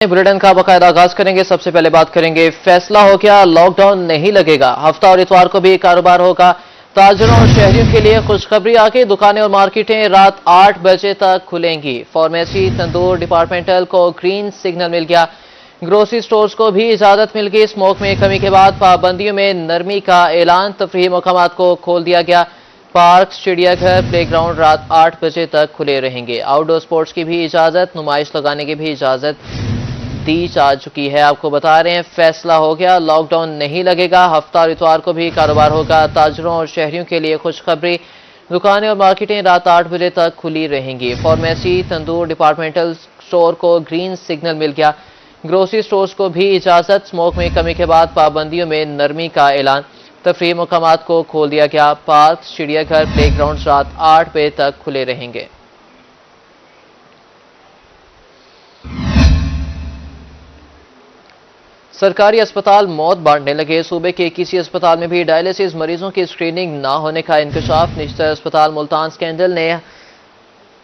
Bulletin का बाकायदा आगाज करेंगे। सबसे पहले बात करेंगे, फैसला हो गया, लॉकडाउन नहीं लगेगा। हफ्ता और इतवार को भी कारोबार होगा। ताजरों और शहरियों के लिए खुशखबरी आ गई। दुकानें और मार्केटें रात 8 बजे तक खुलेंगी। फार्मेसी, तंदूर, डिपार्टमेंटल को ग्रीन सिग्नल मिल गया। ग्रोसरी स्टोर्स को भी इजाजत मिल गई। स्मोक में कमी के बाद पाबंदियों में नरमी का ऐलान। तफरीही मकामात को खोल दिया गया। पार्क, चिड़ियाघर, प्ले ग्राउंड रात 8 बजे तक खुले रहेंगे। आउटडोर स्पोर्ट्स की भी इजाजत, नुमाइश लगाने की भी इजाजत दी जा चुकी है। आपको बता रहे हैं, फैसला हो गया, लॉकडाउन नहीं लगेगा। हफ्ता और इतवार को भी कारोबार होगा। ताजरों और शहरियों के लिए खुशखबरी, दुकानें और मार्केटें रात 8 बजे तक खुली रहेंगी। फार्मेसी, तंदूर, डिपार्टमेंटल स्टोर को ग्रीन सिग्नल मिल गया। ग्रोसरी स्टोर्स को भी इजाजत। स्मोक में कमी के बाद पाबंदियों में नरमी का ऐलान। तफरीही मकामात को खोल दिया गया। पार्क, चिड़ियाघर, प्ले ग्राउंड रात 8 बजे तक खुले रहेंगे। सरकारी अस्पताल मौत बांटने लगे। सूबे के किसी अस्पताल में भी डायलिसिस मरीजों की स्क्रीनिंग ना होने का इंकशाफ। निश्चित अस्पताल मुल्तान स्कैंडल ने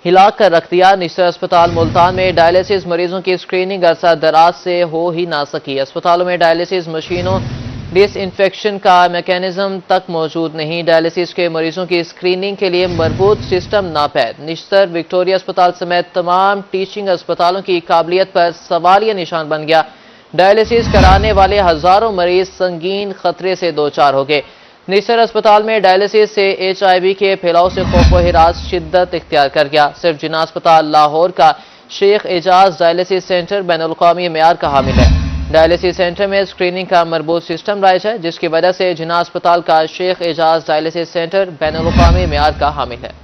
हिला कर रख दिया। निश्चित अस्पताल मुल्तान में डायलिसिस मरीजों की स्क्रीनिंग अरसा दराज से हो ही ना सकी। अस्पतालों में डायलिसिस मशीनों, डिसइंफेक्शन का मैकेनिज्म तक मौजूद नहीं। डायलिसिस के मरीजों की स्क्रीनिंग के लिए मरबूत सिस्टम नापैद। निश्चित विक्टोरिया अस्पताल समेत तमाम टीचिंग अस्पतालों की काबिलियत पर सवालिया निशान बन गया। डायलिसिस कराने वाले हजारों मरीज संगीन खतरे से दो चार हो गए। निश्चित अस्पताल में डायलिसिस से HIV के फैलाव से खौफ व हिरास शिद्दत इख्तियार कर गया। सिर्फ जिन्ना अस्पताल लाहौर का शेख एजाज डायलिसिस सेंटर बैनुल-अक़वामी मेयार का हामिल है। डायलिसिस सेंटर में स्क्रीनिंग का मरबूत सिस्टम राइज है, जिसकी वजह से जिन्ना अस्पताल का शेख एजाज डायलिसिस सेंटर बैनुल-अक़वामी मेयार का हामिल है।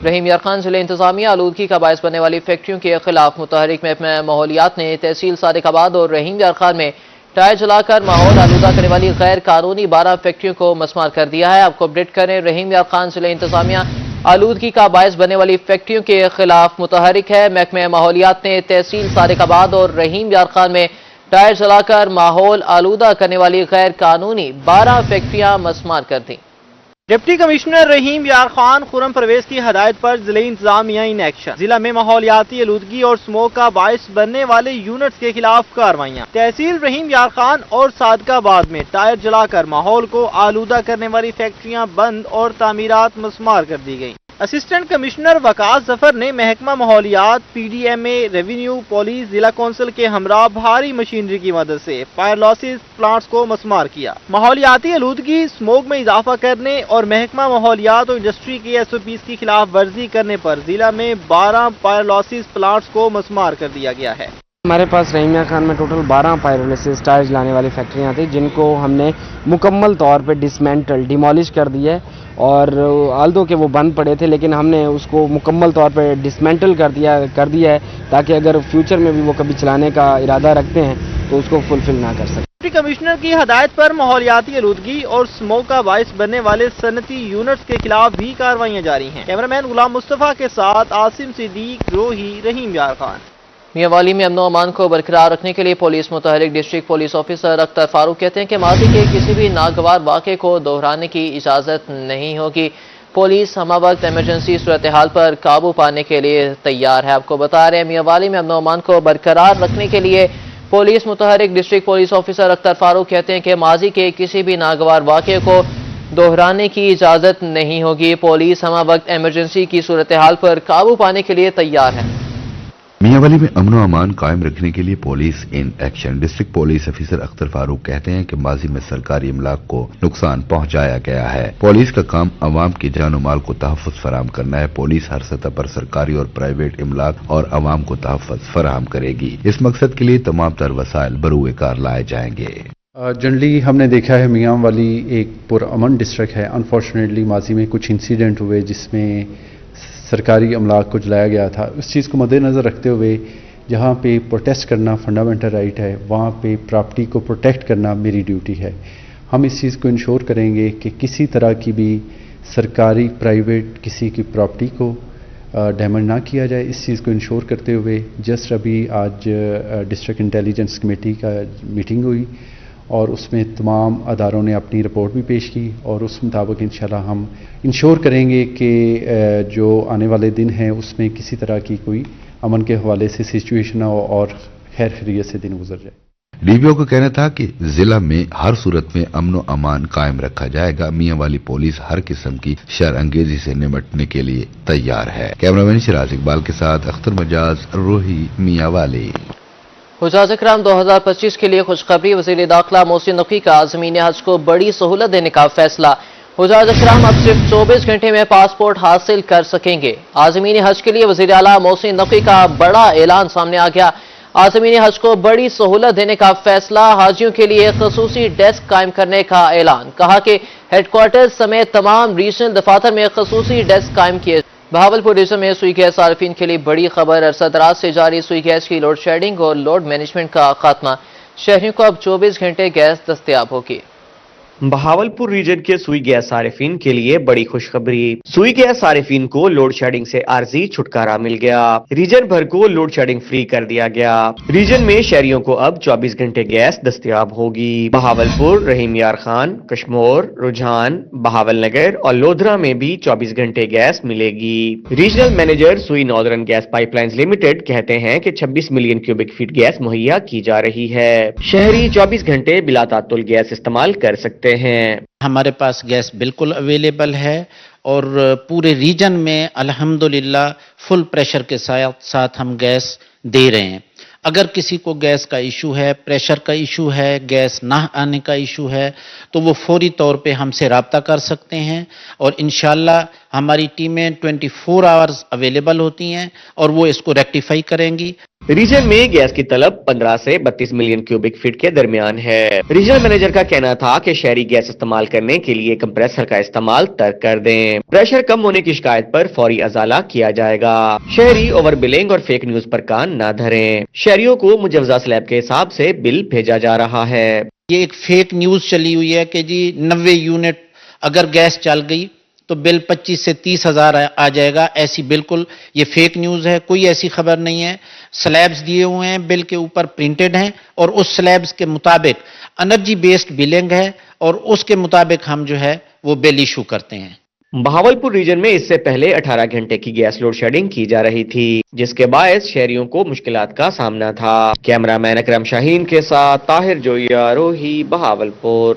रहीम यार खान जिले इंतजामिया आलूदगी का बायस बनने वाली फैक्ट्रियों के खिलाफ मुतहरिक महकमा माहौलियात ने तहसील सादिकाबाद और रहीम यार खान में टायर जलाकर माहौल आलूदा करने वाली गैर कानूनी 12 फैक्ट्रियों को मसमार कर दिया है। आपको अपडेट करें, रहीम यार खान जिले इंतजामिया आलूदगी का बायस बनने वाली फैक्ट्रियों के खिलाफ मुतहरिक है। महकमा माहौलियात ने तहसील सादिकाबाद और रहीम यार खान में टायर जलाकर माहौल आलूदा करने वाली गैर कानूनी 12 फैक्ट्रियां मसमार कर दी। डिप्टी कमिश्नर रहीम यार खान खुरम परवेज की हदायत पर जिले इंतजामिया इन एक्शन। जिला में माहौलियाती आलूदगी और स्मोक का बायस बनने वाले यूनिट्स के खिलाफ कार्रवाइयाँ। तहसील रहीम यार खान और सादकाबाद में टायर जलाकर माहौल को आलूदा करने वाली फैक्ट्रियां बंद और तामीरात मसमार कर दी गयी। असिस्टेंट कमिश्नर वकास जफर ने महकमा माहौलियात, PDMA, रेवेन्यू, पुलिस, जिला कौंसिल के हमरा भारी मशीनरी की मदद से फायर लॉसेस प्लांट्स को मसमार किया। माहौलियाती आलूदगी, स्मोक में इजाफा करने और महकमा माहौलियात और इंडस्ट्री के SOPs की खिलाफ वर्जी करने पर जिला में 12 फायर लॉसेस प्लांट्स को मसमार कर दिया गया है। हमारे पास रहीम यार खान में टोटल 12 पायरोलिसिस टायर्स लाने वाली फैक्ट्रियां थी, जिनको हमने मुकम्मल तौर पे डिमोलिश कर दिया है। और आल्दो के वो बंद पड़े थे, लेकिन हमने उसको मुकम्मल तौर पे डिसमेंटल कर दिया है, ताकि अगर फ्यूचर में भी वो कभी चलाने का इरादा रखते हैं तो उसको फुलफिल ना कर सकें। डिप्टी कमिश्नर की हदायत पर माहौलियाती आलूदगी और स्मोक का बायस बनने वाले सनती यूनिट्स के खिलाफ भी कार्रवाइयाँ जारी हैं। कैमरामैन गुलाम मुस्तफा के साथ आसिम सिद्दीक, रोही, रहीम यार खान। मियांवाली में अमनो अमान को बरकरार रखने के लिए पुलिस मुतहरिक district police officer Akhtar Farooq कहते हैं कि माजी के किसी भी नागवार वाक़े को दोहराने की इजाज़त नहीं होगी। पुलिस हमा वक्त इमरजेंसी सूरत हाल पर काबू पाने के लिए तैयार है। आपको बता रहे हैं, मियांवाली में अमनो अमान को बरकरार रखने के लिए पुलिस मुतहरिक district police officer Akhtar Farooq कहते हैं कि माजी के किसी भी नागवार वाक़े को दोहराने की इजाज़त नहीं होगी। पुलिस हमा वक्त इमरजेंसी की सूरत हाल पर काबू पाने के लिए तैयार है। मियांवाली में अमन व अमान कायम रखने के लिए police in action. District police officer Akhtar Farooq कहते हैं कि माजी में सरकारी इमलाक को नुकसान पहुंचाया गया है। पुलिस का काम अवाम की जान माल को तहफ़्फ़ुज़ फराहम करना है। पुलिस हर सतह पर सरकारी और प्राइवेट इमलाक और अवाम को तहफ़्फ़ुज़ फराहम करेगी। इस मकसद के लिए तमाम तर वसाइल बरूए कार लाए जाएंगे। जनरली हमने देखा है मियांवाली एक पुरअमन डिस्ट्रिक्ट है। अनफॉर्चुनेटली माजी में कुछ इंसिडेंट हुए जिसमें सरकारी अमलाक को जलाया गया था। उस चीज़ को मद्देनज़र रखते हुए जहाँ पे प्रोटेस्ट करना फंडामेंटल राइट है, वहाँ पे प्रॉपर्टी को प्रोटेक्ट करना मेरी ड्यूटी है। हम इस चीज़ को इंश्योर करेंगे कि किसी तरह की भी सरकारी प्राइवेट किसी की प्रॉपर्टी को डैमेज ना किया जाए। इस चीज़ को इंश्योर करते हुए जस्ट अभी आज डिस्ट्रिक्ट इंटेलिजेंस कमेटी का मीटिंग हुई اور اس میں تمام اداروں نے اپنی رپورٹ بھی پیش کی اور اس مطابق انشاءاللہ ہم انشور کریں گے کہ جو آنے والے دن ہیں اس میں کسی طرح کی کوئی امن کے حوالے سے سچویشن نہ ہو اور خیر خیریت سے دن گزر جائے۔ ڈی پی او کا کہنا تھا کہ ضلع میں ہر صورت میں امن و امان قائم رکھا جائے گا۔ میاں والی پولیس ہر قسم کی شر انگیزی سے نمٹنے کے لیے تیار ہے۔ کیمرہ مین شراز اقبال کے ساتھ اختر مجاز، روہی، میاں والی۔ حجاز اکرام 2025 کے لیے خوشخبری، وزیر داخلہ محسن نقوی کا عازمین حج کو بڑی سہولت دینے کا فیصلہ۔ حجاز اکرام اب صرف 24 گھنٹے میں پاسپورٹ حاصل کر سکیں گے۔ عازمین حج کے لیے وزیر اعلیٰ محسن نقوی کا بڑا اعلان سامنے آ گیا۔ عازمین حج کو بڑی سہولت دینے کا فیصلہ، حاجیوں کے لیے خصوصی ڈیسک قائم کرنے کا اعلان۔ کہا کہ ہیڈ کوارٹر سمیت تمام ریجنل دفاتر میں خصوصی ڈیسک قائم کیے۔ بہاولپور ریجن میں سوئی گیس صارفین کے لیے بڑی خبر، عرصہ دراز سے جاری سوئی گیس کی لوڈ شیڈنگ اور لوڈ مینجمنٹ کا خاتمہ، شہریوں کو اب 24 گھنٹے گیس دستیاب ہوگی۔ بہاولپور ریجن کے سوئی گیس صارفین کے لیے بڑی خوشخبری، سوئی گیس صارفین کو لوڈ شیڈنگ سے عارضی چھٹکارا مل گیا۔ ریجن بھر کو لوڈ شیڈنگ فری کر دیا گیا۔ ریجن میں شہریوں کو اب 24 گھنٹے گیس دستیاب ہوگی۔ بہاولپور، رحیم یار خان، کشمور، رجحان، بہاول نگر اور لودھرا میں بھی 24 گھنٹے گیس ملے گی۔ Regional manager Sui northern gas pipe lines limited کہتے ہیں کہ 26 ملین کیوبک فٹ گیس مہیا کی جا رہی ہے۔ شہری 24 گھنٹے بلا تعطل گیس استعمال کر سکتے ہیں۔ ہمارے پاس گیس بالکل اویلیبل ہے اور پورے ریجن میں الحمدللہ فل پریشر کے ساتھ ہم گیس دے رہے ہیں۔ اگر کسی کو گیس کا ایشو ہے، پریشر کا ایشو ہے، گیس نہ آنے کا ایشو ہے تو وہ فوری طور پہ ہم سے رابطہ کر سکتے ہیں اور انشاءاللہ ہماری ٹیمیں 24 آورز اویلیبل ہوتی ہیں اور وہ اس کو ریکٹیفائی کریں گی۔ ریجن میں گیس کی طلب 15 سے 32 ملین کیوبک فٹ کے درمیان ہے۔ ریجنل مینیجر کا کہنا تھا کہ شہری گیس استعمال کرنے کے لیے کمپریسر کا استعمال ترک کر دیں۔ پریشر کم ہونے کی شکایت پر فوری ازالہ کیا جائے گا۔ شہری اوور بلنگ اور فیک نیوز پر کان نہ دھریں۔ شہریوں کو مجوزہ سلیب کے حساب سے بل بھیجا جا رہا ہے۔ یہ ایک فیک نیوز چلی ہوئی ہے کہ جی 90 یونٹ اگر گیس چل گئی تو بل 25 سے 30 ہزار آ جائے گا۔ ایسی بالکل یہ فیک نیوز ہے، کوئی ایسی خبر نہیں ہے۔ سلیبز دیے ہوئے ہیں، بل کے اوپر پرنٹڈ ہیں اور اس سلیبز کے مطابق انرجی بیسڈ بلنگ ہے اور اس کے مطابق ہم جو ہے وہ بل ایشو کرتے ہیں۔ بہاولپور ریجن میں اس سے پہلے 18 گھنٹے کی گیس لوڈ شیڈنگ کی جا رہی تھی، جس کے باعث شہریوں کو مشکلات کا سامنا تھا۔ کیمرہ مین اکرم شاہین کے ساتھ طاہر جویا، روہی، بہاولپور۔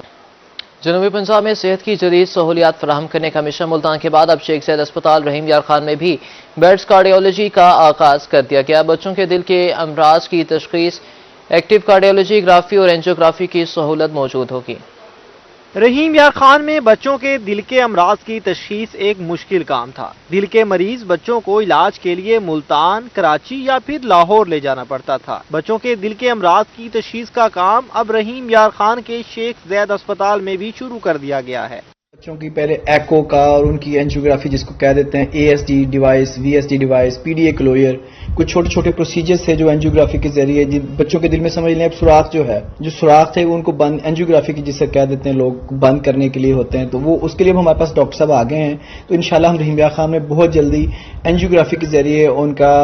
جنوبی پنجاب میں صحت کی جدید سہولیات فراہم کرنے کا مشن ملتان کے بعد اب شیخ زید اسپتال رحیم یار خان میں بھی بیڈز کارڈیولوجی کا آغاز کر دیا گیا۔ بچوں کے دل کے امراض کی تشخیص، ایکٹیو کارڈیولوجی گرافی اور اینجیوگرافی کی سہولت موجود ہوگی۔ رحیم یار خان میں بچوں کے دل کے امراض کی تشخیص ایک مشکل کام تھا۔ دل کے مریض بچوں کو علاج کے لیے ملتان، کراچی یا پھر لاہور لے جانا پڑتا تھا۔ بچوں کے دل کے امراض کی تشخیص کا کام اب رحیم یار خان کے شیخ زید اسپتال میں بھی شروع کر دیا گیا ہے۔ بچوں کی پہلے ایکو کا اور ان کی اینجیوگرافی جس کو کہہ دیتے ہیں، A S D device, V S D device, P D A closure, کچھ چھوٹے چھوٹے پروسیجرز تھے جو اینجیوگرافی کے ذریعے بچوں کے دل میں سمجھ لیں اب سوراخ جو سوراخ تھے وہ ان کو بند، اینجیوگرافی کی جسے کہہ دیتے ہیں لوگ، بند کرنے کے لیے ہوتے ہیں، تو وہ اس کے لیے ہمارے پاس ڈاکٹر صاحب آ گئے ہیں۔ تو انشاءاللہ ہم رحیم یار خان میں بہت جلدی اینجیوگرافی کے ذریعے ان کا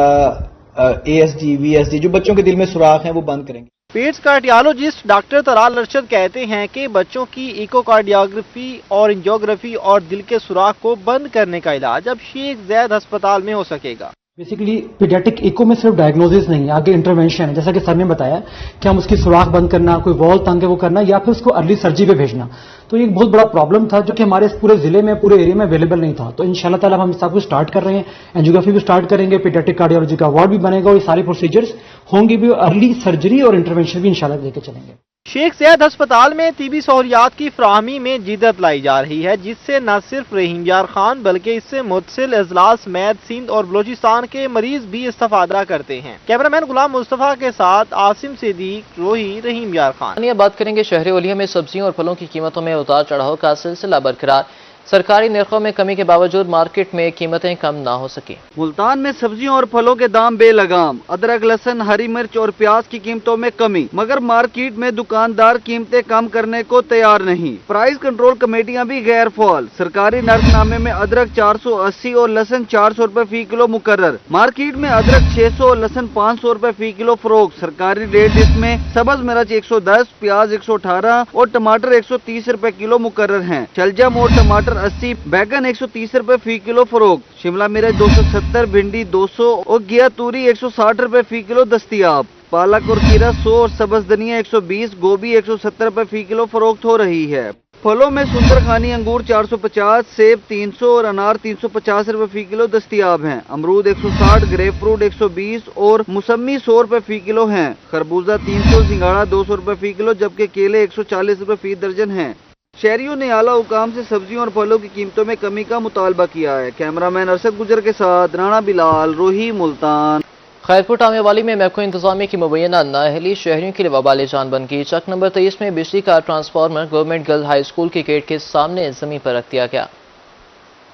A S D, V S D جو بچوں کے دل میں سوراخ ہیں وہ بند کریں گے۔ Pets cardiologist doctor Talal Arshad کہتے ہیں کہ بچوں کی ایکو کارڈیوگرافی اور انجیوگرافی اور دل کے سوراخ کو بند کرنے کا علاج اب شیخ زید ہسپتال میں ہو سکے گا۔ بیسیکلی پیڈیاٹک ایکو میں صرف ڈائگنوزس نہیں ہے، آگے انٹرونشن ہے، جیسا کہ سر نے بتایا کہ ہم اس کی سوراخ بند کرنا، کوئی وال تنگ ہے وہ کرنا یا پھر اس کو ارلی سرجری پہ بھیجنا۔ تو یہ ایک بہت بڑا پرابلم تھا جو کہ ہمارے اس پورے ضلع میں، پورے ایریا میں اویلیبل نہیں تھا۔ تو انشاءاللہ تعالیٰ ہم اس سب کو اسٹارٹ کر رہے ہیں، اینجیوگرافی بھی اسٹارٹ کریں گے، پیڈیاٹک کارڈیولوجی کا وارڈ بھی بنے گا اور یہ سارے پروسیجرز ہوں گے بھی، ارلی سرجری اور انٹرونشن بھی انشاءاللہ لے کے چلیں گے۔ شیخ زید ہسپتال میں طبی سہولیات کی فراہمی میں جدت لائی جا رہی ہے، جس سے نہ صرف رحیم یار خان بلکہ اس سے متصل اضلاع سمیت سندھ اور بلوچستان کے مریض بھی استفادہ کرتے ہیں۔ کیمرہ مین غلام مصطفیٰ کے ساتھ عاصم صدیق، روہی، رحیم یار خان۔ بات کریں گے شہر اولیا میں سبزیوں اور پھلوں کی قیمتوں میں اتار چڑھاؤ کا سلسلہ برقرار۔ सरकारी निर्खों में कमी के बावजूद मार्केट में कीमतें कम ना हो सकी। मुल्तान में सब्जियों और फलों के दाम बेलगाम, अदरक, लहसुन, हरी मिर्च और प्याज की कीमतों में कमी, मगर मार्केट में दुकानदार कीमतें कम करने को तैयार नहीं। प्राइस कंट्रोल कमेटियां भी गैर फाल। सरकारी नर्खनामे में अदरक 480 और लहसुन 400 रुपए फी किलो मुकर्रर। मार्केट में अदरक 600 और लहसुन 500 रुपए फी किलो फरोख्त। सरकारी रेट जिसमें सब्ज मिर्च 110, प्याज 118 और टमाटर 130 रुपए किलो मुकर्रर हैं। शलजम और टमाटर 80, बैगन 130 रुपए फी किलो फरोख्त। शिमला मिर्च 270, भिंडी 200 और घिया तूरी 160 रुपए फी किलो दस्तयाब। पालक और खीरा 100 और सब्ज धनिया 120, गोभी 170 रुपए फी किलो फरोख्त हो रही है। फलों में सुंदरखानी अंगूर 450, सेब 300 और अनार 350 रुपए फी किलो दस्तयाब हैं। अमरूद 160, ग्रेप फ्रूट 120 और मौसमी 100 रुपए फी किलो हैं। खरबूजा 300, सिंघाड़ा 200 रुपए फी किलो, जबकि केले 140 रुपए फी दर्जन हैं। शहरियों ने आला हुकाम से सब्जियों और फलों की कीमतों में कमी का मुतालबा किया है। कैमरामैन अरशद गुजर के साथ राणा बिलाल, रोही, मुल्तान। खैरपुर टामेवाली में महकमा इंतजामिया की मुबैना नाअहली शहरियों के लिए वबाल जान बन गई। चक नंबर 23 में बिजली का transformer government girls high school के गेट के सामने जमीन पर रख दिया गया।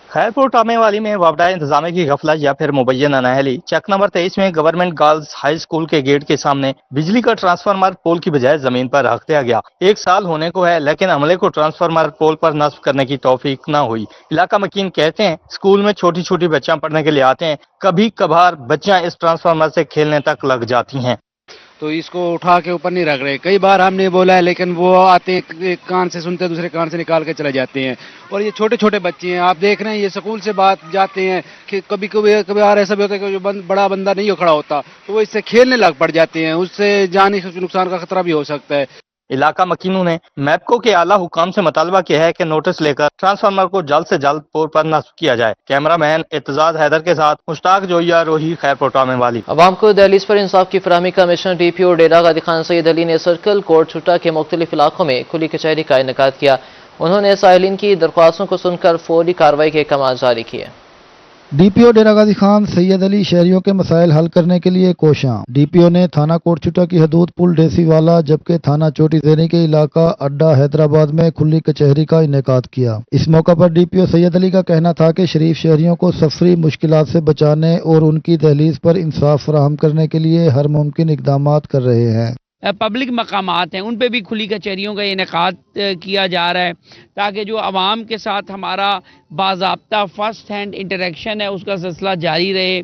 खैरपुर टामेवाली में वफदा इंतजामिया की गफलत या फिर मुबैना नाअहली। चक नंबर 23 में गवर्नमेंट गर्ल्स हाई स्कूल के गेट के सामने बिजली का ट्रांसफार्मर पोल की बजाय जमीन पर रख दिया गया। 1 साल होने को है, लेकिन अमले को ट्रांसफार्मर पोल पर नस्ब करने की तौफीक न हुई। इलाका मकीन कहते हैं स्कूल में छोटी छोटी बच्चियां पढ़ने के लिए आते हैं, कभी कभार बच्चियां इस ट्रांसफार्मर से खेलने तक लग जाती हैं। तो इसको उठा के ऊपर नहीं रख रहे। कई बार हमने बोला है, लेकिन वो आते हैं, एक कान से सुनते हैं, दूसरे कान से निकाल के चले जाते हैं। और ये छोटे छोटे बच्चे हैं, आप देख रहे हैं, ये स्कूल से बात जाते हैं कि कभी कभी ऐसा भी होता है कि जो बड़ा बंदा नहीं खड़ा होता तो वो इससे खेलने लग पड़ जाते हैं, उससे जानी नुकसान का खतरा भी हो सकता है। इलाका मकीनों ने मैपको के आला हुकाम से मुतालबा किया है कि नोटिस लेकर ट्रांसफार्मर को जल्द से जल्द पोल पर नस्ब किया जाए। कैमरामैन इत्तेजाज हैदर के साथ मुश्ताक जोया, रोही, खैरपुर टामेवाली। अवाम को दहलीज पर इंसाफ की फराहमी कमिश्नर DPO डेरा गाजी खान सैयद अली ने सर्कल कोर्ट छुट्टा के मुख्तलिफ इलाकों में खुली कचहरी का इनेकाद किया। उन्होंने साहिलीन की दरख्वास्तों को सुनकर फौरी कार्रवाई के अहकाम जारी किए। DPO डेरा गाजी खान सैयद अली शहरियों के मसाइल हल करने के लिए कोशां। DPO ने थाना कोटचुटा की हदूद पुल डेसी वाला, जबकि थाना चोटी देने के इलाका अड्डा हैदराबाद में खुली कचहरी का इनेकाद किया। इस मौका पर DPO सैयद अली का कहना था कि शरीफ शहरियों को सफरी मुश्किलात से बचाने और उनकी दहलीज पर इंसाफ फराहम करने के लिए हर मुमकिन इकदामात कर रहे हैं। पब्लिक मकामात हैं उन पे भी खुली कचहरियों का इनेकाद किया जा रहा है, ताकि जो आवाम के साथ हमारा बाज़ाब्ता फर्स्ट हैंड इंटरेक्शन है उसका सिलसिला जारी रहे,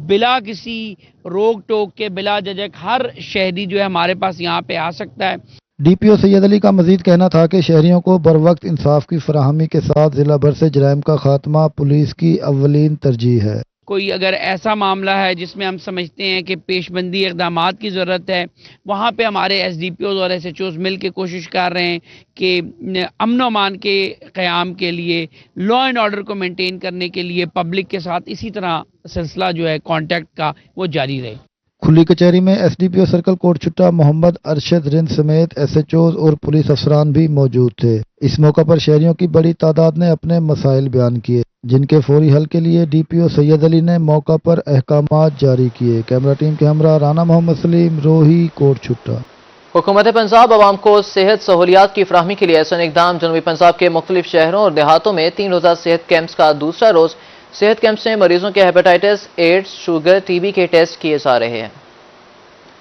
बिला किसी रोक टोक के, बिला झिझक हर शहरी जो है हमारे पास यहाँ पे आ सकता है। DPO सैयद अली का मजीद कहना था कि शहरियों को बर वक्त इंसाफ की फराहमी के साथ जिला भर से जराइम का खात्मा पुलिस की अव्वलीन तरजीह है। कोई अगर ऐसा मामला है जिसमें हम समझते हैं कि पेशबंदी इक़दामात की ज़रूरत है, वहाँ पे हमारे SDPOs और SHOs मिल के कोशिश कर रहे हैं कि अमन व अमान के क़याम के लिए, लॉ एंड ऑर्डर को मेंटेन करने के लिए पब्लिक के साथ इसी तरह सिलसिला जो है कांटेक्ट का वो जारी रहे। खुली कचहरी में SDPO सर्कल कोटचुट्टा मोहम्मद अरशद रिंद समेत SHOs और पुलिस अफसरान भी मौजूद थे। इस मौका पर शहरियों की बड़ी तादाद ने अपने मसाइल बयान किए, जिनके फौरी हल के लिए DPO सैयद अली ने मौका पर अहकामात जारी किए। कैमरा टीम के हमरा राना मोहम्मद सलीम, रोही, कोटचुट्टा। हुकूमत पंजाब आवाम को सेहत सहूलियात की फराहमी के लिए ऐसा इक़दाम। जनूबी पंजाब के मुख्तलिफ शहरों और देहातों में 3 रोज़ा सेहत कैंप्स का दूसरा रोज सेहत कैंप्स में मरीजों के हेपेटाइटिस, एड्स, शुगर, TB के टेस्ट किए जा रहे हैं।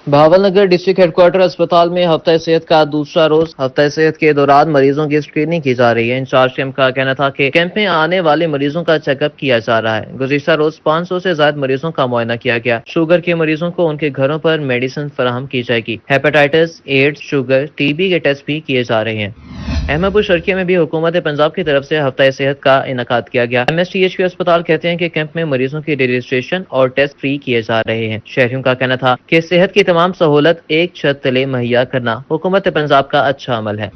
बहावलनगर डिस्ट्रिक्ट हेडक्वार्टर अस्पताल में हफ्ता सेहत का दूसरा रोज हफ्ता सेहत के दौरान मरीजों की स्क्रीनिंग की जा रही है। इंचार्ज कैंप का कहना था कि कैंप में आने वाले मरीजों का चेकअप किया जा रहा है। गुज़िश्ता रोज 500 से ज्यादा मरीजों का मुआयना किया गया। शुगर के मरीजों को उनके घरों पर मेडिसिन फराहम की जाएगी। हेपेटाइटिस, एड्स, शुगर, TB के टेस्ट भी किए जा रहे हैं। अहमदपुर शर्किया में भी हुकूमत पंजाब की तरफ से हफ्ता सेहत का इनेकाद किया गया। MSTHQ अस्पताल कहते हैं कि कैंप में मरीजों की रजिस्ट्रेशन और टेस्ट फ्री किए जा रहे हैं। शहरियों का कहना था कि सेहत की तमाम सहूलत एक छत तले मुहैया करना हुकूमत पंजाब का अच्छा अमल है।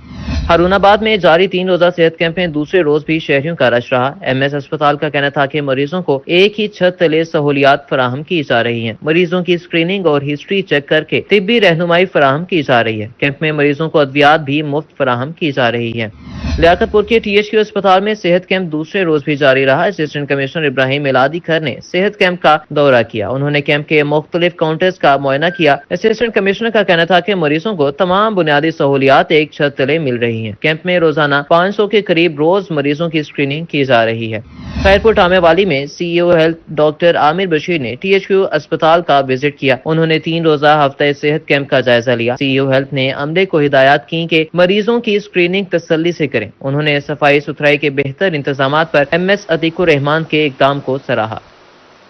हारूनाबाद में जारी 3 रोजा सेहत कैंप में दूसरे रोज भी शहरियों का रश रहा। MS अस्पताल का कहना था कि मरीजों को एक ही छत तले सहूलियात फराहम की जा रही हैं। मरीजों की स्क्रीनिंग और हिस्ट्री चेक करके तिब्बी रहनुमाई फराहम की जा रही है। कैंप में मरीजों को अद्वियात भी मुफ्त फराहम की जा रही है। लियाकतपुर के THQ अस्पताल में सेहत कैंप दूसरे रोज भी जारी रहा। असिस्टेंट कमिश्नर इब्राहिम मिलादी खर ने सेहत कैंप का दौरा किया। उन्होंने कैंप के मुख्तलिफ काउंटर्स का मुआयना किया। असिस्टेंट कमिश्नर का कहना था कि मरीजों को तमाम बुनियादी सहूलियात एक छत तले मिल रही हैं। कैंप में रोजाना 500 के करीब रोज मरीजों की स्क्रीनिंग की जा रही है। खैरपुर टामेवाली में CEO health doctor Aamir Bashir ने THQ अस्पताल का विजिट किया। उन्होंने 3 रोजा हफ्ते सेहत कैंप का जायजा लिया। CEO हेल्थ ने अमले को हिदायत की कि मरीजों की स्क्रीनिंग तसल्ली से करें। उन्होंने सफाई सुथराई के बेहतर इंतजाम पर MS अतीकुर रहमान के इकदाम को सराहा।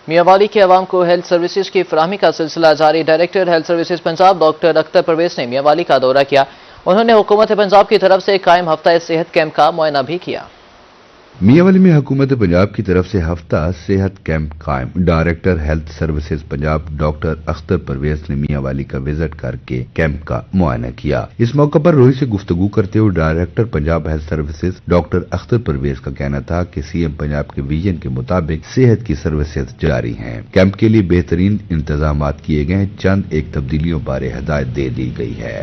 मियांवाली के अवाम को हेल्थ सर्विसेज की फराहमी का सिलसिला जारी। Director health services Punjab doctor Akhtar Parvez ने मियांवाली का दौरा किया। उन्होंने हुकूमत पंजाब की तरफ से कायम हफ्ता सेहत कैंप का मुआयना भी किया। मियांवाली में हुकूमत पंजाब की तरफ से हफ्ता सेहत कैंप कायम। Director health services Punjab doctor Akhtar Parvez ने मियांवाली का विजिट करके कैंप का मुआयना किया। इस मौके पर रोही से गुफ्तगू करते हुए director Punjab health services doctor Akhtar Parvez का कहना था कि CM पंजाब के विजन के मुताबिक सेहत की सर्विसेज जारी हैं। कैंप के लिए बेहतरीन इंतजाम किए गए। चंद एक तब्दीलियों बारे हिदायत दे दी गई है।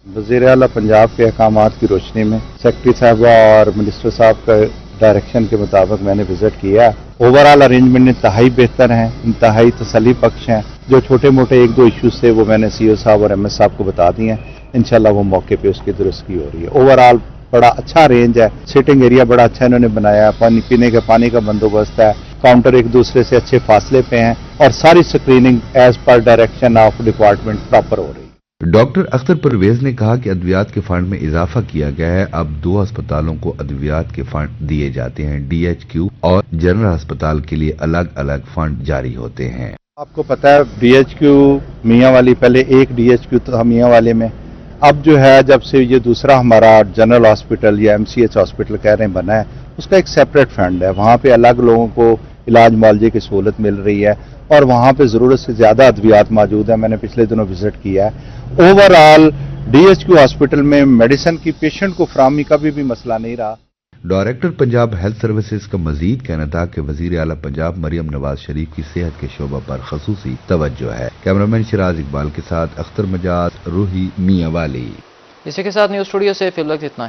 वज़ीर आला पंजाब के अहकामात की रोशनी में सेक्रेटरी साहबा और मिनिस्टर साहब का डायरेक्शन के मुताबिक मैंने विजिट किया। ओवरऑल अरेंजमेंट इंतहाई बेहतर हैं, इंतहाई तसल्ली बख्श हैं। जो छोटे मोटे 1-2 इश्यूज थे वो मैंने CO साहब और MS साहब को बता दिए हैं। इंशाल्लाह वो मौके पे उसकी दुरुस्ती हो रही है। ओवरऑल बड़ा अच्छा अरेंज है। सिटिंग एरिया बड़ा अच्छा इन्होंने बनाया। पानी पीने के पानी का बंदोबस्त है। काउंटर एक दूसरे से अच्छे फासले पे हैं और सारी screening as per direction of department proper हो रही है। डॉक्टर अख्तर परवेज ने कहा कि अद्वियात के फंड में इजाफा किया गया है। अब 2 अस्पतालों को अद्वियात के फंड दिए जाते हैं। DHQ और जनरल अस्पताल के लिए अलग अलग फंड जारी होते हैं। आपको पता है DHQ मियांवाली, पहले एक DHQ था मियांवाली में। अब जो है जब से ये दूसरा हमारा जनरल हॉस्पिटल या MCH हॉस्पिटल कह रहे हैं बना है, उसका एक सेपरेट फंड है। वहाँ पे अलग लोगों को इलाज मुआवजे की सहूलत मिल रही है और वहाँ पे ज़रूरत से ज़्यादा अद्वियात मौजूद है। मैंने पिछले दिनों विजिट किया है। ओवरऑल DHQ हॉस्पिटल में मेडिसिन की पेशेंट को फराहमी का भी मसला नहीं रहा। डायरेक्टर पंजाब हेल्थ सर्विसेज का मजीद कहना था कि वजीर आला पंजाब मरियम नवाज शरीफ की सेहत के शोबा पर खसूसी तवज्जो है। कैमरामैन शिराज इकबाल के साथ अख्तर मजाज, रूही, मियांवाली। इसी के साथ न्यूज स्टूडियो से फिलहाल इतना ही।